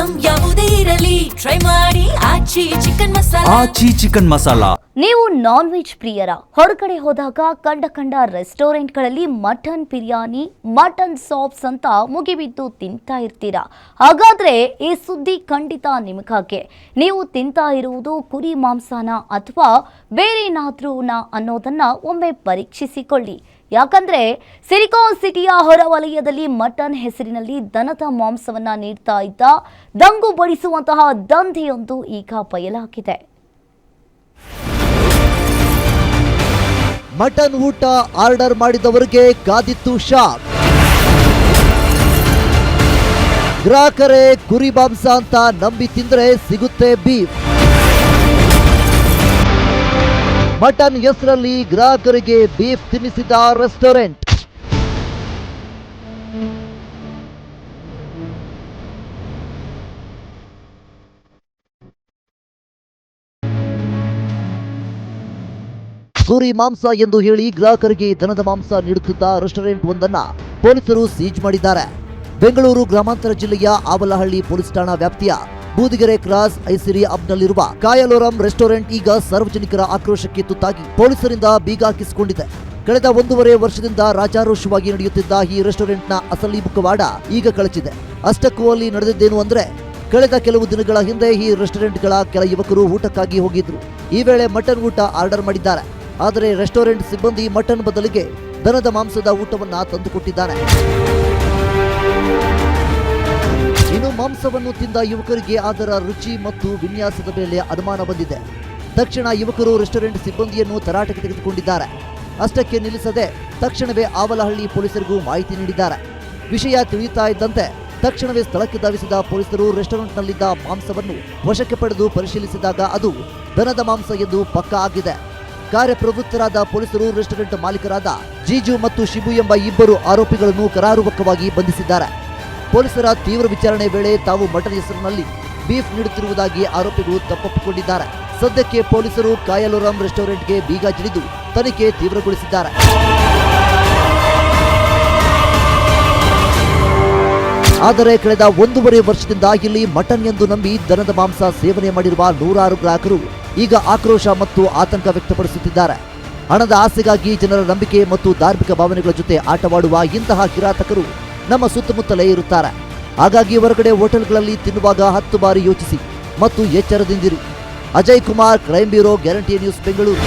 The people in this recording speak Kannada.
ಐಟಂ ಯಾವುದೇ ಇರಲಿ ಟ್ರೈ ಮಾಡಿ ಆಚಿ ಚಿಕನ್ ಮಸಾಲಾ. ನೀವು ನಾನ್ ವೆಜ್ ಪ್ರಿಯರ? ಹೊರಗಡೆ ಹೋದಾಗ ಕಂಡ ರೆಸ್ಟೋರೆಂಟ್ಗಳಲ್ಲಿ ಮಟನ್ ಬಿರಿಯಾನಿ, ಮಟನ್ ಸಾಪ್ಸ್ ಅಂತ ಮುಗಿಬಿದ್ದು ತಿಂತಾ ಇರ್ತೀರಾ. ಹಾಗಾದ್ರೆ ಈ ಸುದ್ದಿ ಖಂಡಿತ ನಿಮಗಾಗೆ. ನೀವು ತಿಂತಾ ಇರುವುದು ಕುರಿ ಮಾಂಸನ ಅಥವಾ ಬೇರೇನಾದ್ರೂನ ಅನ್ನೋದನ್ನ ಒಮ್ಮೆ ಪರೀಕ್ಷಿಸಿಕೊಳ್ಳಿ. ಯಾಕಂದ್ರೆ ಸಿಲಿಕಾನ್ ಸಿಟಿಯ ಹೊರವಲಯದಲ್ಲಿ ಮಟನ್ ಹೆಸರಿನಲ್ಲಿ ದನದ ಮಾಂಸವನ್ನ ನೀಡ್ತಾ ಇದ್ದ ದಂಗು ಬಡಿಸುವಂತಹ ದಂಧೆಯೊಂದು ಈಗ ಬಯಲಾಗಿದೆ. ಮಟನ್ ಊಟ ಆರ್ಡರ್ ಮಾಡಿದವರಿಗೆ ಕಾದಿತ್ತು ಶಾಕ್. ಗ್ರಾಹಕರೇ ಕುರಿ ಮಾಂಸ ಅಂತ ನಂಬಿ ತಿಂದ್ರೆ ಸಿಗುತ್ತೆ ಬೀಫ್. ಮಟನ್ ಹೆಸರಲ್ಲಿ ಗ್ರಾಹಕರಿಗೆ ಬೀಫ್ ತಿನ್ನಿಸಿದ ರೆಸ್ಟೋರೆಂಟ್. ಕುರಿ ಮಾಂಸ ಎಂದು ಹೇಳಿ ಗ್ರಾಹಕರಿಗೆ ದನದ ಮಾಂಸ ನೀಡುತ್ತಿದ್ದ ರೆಸ್ಟೋರೆಂಟ್ ಒಂದನ್ನ ಪೊಲೀಸರು ಸೀಜ್ ಮಾಡಿದ್ದಾರೆ. ಬೆಂಗಳೂರು ಗ್ರಾಮಾಂತರ ಜಿಲ್ಲೆಯ ಆವಲಹಳ್ಳಿ ಪೊಲೀಸ್ ಠಾಣಾ ವ್ಯಾಪ್ತಿಯ ಬೂದಿಗೆರೆ ಕ್ರಾಸ್ ಐಸಿರಿ ಅಬ್ನಲ್ಲಿರುವ ಕಾಯಲೋರಂ ರೆಸ್ಟೋರೆಂಟ್ ಈಗ ಸಾರ್ವಜನಿಕರ ಆಕ್ರೋಶಕ್ಕೆ ತುತ್ತಾಗಿ ಪೊಲೀಸರಿಂದ ಬೀಗ ಹಾಕಿಸಿಕೊಂಡಿದೆ. ಕಳೆದ 1.5 ವರ್ಷದಿಂದ ರಾಜಾರೋಷವಾಗಿ ನಡೆಯುತ್ತಿದ್ದ ಈ ರೆಸ್ಟೋರೆಂಟ್ನ ಅಸಲಿ ಮುಖವಾಡ ಈಗ ಕಳಚಿದೆ. ಅಷ್ಟಕ್ಕೂ ಅಲ್ಲಿ ನಡೆದಿದ್ದೇನು ಅಂದ್ರೆ, ಕಳೆದ ಕೆಲವು ದಿನಗಳ ಹಿಂದೆ ಈ ರೆಸ್ಟೋರೆಂಟ್ಗಳ ಕೆಲ ಯುವಕರು ಊಟಕ್ಕಾಗಿ ಹೋಗಿದ್ರು. ಈ ವೇಳೆ ಮಟನ್ ಊಟ ಆರ್ಡರ್ ಮಾಡಿದ್ದಾರೆ. ಆದರೆ ರೆಸ್ಟೋರೆಂಟ್ ಸಿಬ್ಬಂದಿ ಮಟನ್ ಬದಲಿಗೆ ದನದ ಮಾಂಸದ ಊಟವನ್ನ ತಂದುಕೊಟ್ಟಿದ್ದಾನೆ. ಇನ್ನು ಮಾಂಸವನ್ನು ತಿಂದ ಯುವಕರಿಗೆ ಅದರ ರುಚಿ ಮತ್ತು ವಿನ್ಯಾಸದ ಮೇಲೆ ಅನುಮಾನ ಬಂದಿದೆ. ತಕ್ಷಣ ಯುವಕರು ರೆಸ್ಟೋರೆಂಟ್ ಸಿಬ್ಬಂದಿಯನ್ನು ತರಾಟೆಗೆ ತೆಗೆದುಕೊಂಡಿದ್ದಾರೆ. ಅಷ್ಟಕ್ಕೆ ನಿಲ್ಲಿಸದೆ ತಕ್ಷಣವೇ ಆವಲಹಳ್ಳಿ ಪೊಲೀಸರಿಗೂ ಮಾಹಿತಿ ನೀಡಿದ್ದಾರೆ. ವಿಷಯ ತಿಳಿಯುತ್ತಾ ಇದ್ದಂತೆ ತಕ್ಷಣವೇ ಸ್ಥಳಕ್ಕೆ ಧಾವಿಸಿದ ಪೊಲೀಸರು ರೆಸ್ಟೋರೆಂಟ್ನಲ್ಲಿದ್ದ ಮಾಂಸವನ್ನು ವಶಕ್ಕೆ ಪಡೆದು ಪರಿಶೀಲಿಸಿದಾಗ ಅದು ದನದ ಮಾಂಸ ಎಂದು ಪಕ್ಕಾ ಆಗಿದೆ. ಕಾರ್ಯಪ್ರವೃತ್ತರಾದ ಪೊಲೀಸರು ರೆಸ್ಟೋರೆಂಟ್ ಮಾಲೀಕರಾದ ಜೀಜು ಮತ್ತು ಶಿಬು ಎಂಬ ಇಬ್ಬರು ಆರೋಪಿಗಳನ್ನು ಕರಾರುವಕ್ಕವಾಗಿ ಬಂಧಿಸಿದ್ದಾರೆ. ಪೊಲೀಸರ ತೀವ್ರ ವಿಚಾರಣೆ ವೇಳೆ ತಾವು ಮಟನ್ ಹೆಸರಿನಲ್ಲಿ ಬೀಫ್ ನೀಡುತ್ತಿರುವುದಾಗಿ ಆರೋಪಿಗಳು ತಪ್ಪೊಪ್ಪಿಕೊಂಡಿದ್ದಾರೆ. ಸದ್ಯಕ್ಕೆ ಪೊಲೀಸರು ಕಾಯಲೋರಂ ರೆಸ್ಟೋರೆಂಟ್ಗೆ ಬೀಗ ಜಡಿದು ತನಿಖೆ ತೀವ್ರಗೊಳಿಸಿದ್ದಾರೆ. ಆದರೆ ಕಳೆದ 1.5 ವರ್ಷದಿಂದ ಇಲ್ಲಿ ಮಟನ್ ಎಂದು ನಂಬಿ ದನದ ಮಾಂಸ ಸೇವನೆ ಮಾಡಿರುವ ನೂರಾರು ಗ್ರಾಹಕರು ಈಗ ಆಕ್ರೋಶ ಮತ್ತು ಆತಂಕ ವ್ಯಕ್ತಪಡಿಸುತ್ತಿದ್ದಾರೆ. ಹಣದ ಆಸೆಗಾಗಿ ಜನರ ನಂಬಿಕೆ ಮತ್ತು ಧಾರ್ಮಿಕ ಭಾವನೆಗಳ ಜೊತೆ ಆಟವಾಡುವ ಇಂತಹ ಕಿರಾತಕರು ನಮ್ಮ ಸುತ್ತಮುತ್ತಲೇ ಇರುತ್ತಾರೆ. ಹಾಗಾಗಿ ಹೊರಗಡೆ ಹೋಟೆಲ್ಗಳಲ್ಲಿ ತಿನ್ನುವಾಗ 10 ಬಾರಿ ಯೋಚಿಸಿ ಮತ್ತು ಎಚ್ಚರದಿಂದಿರಿ. Ajay Kumar, crime bureau, guarantee news, Bengaluru.